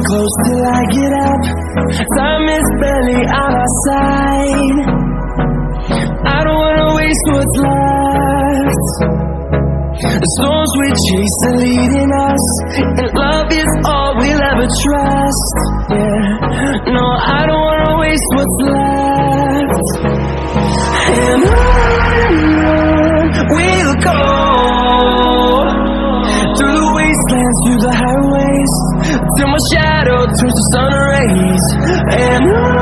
close till I get up. Time is barely on our side. I don't wanna waste what's left. The storms we chase are leading us, and love is all we'll ever trust. Yeah, no, I don't wanna waste what's left. And on we'll go, through the wastelands, through the highways, till my shadow turns to sun rays. And on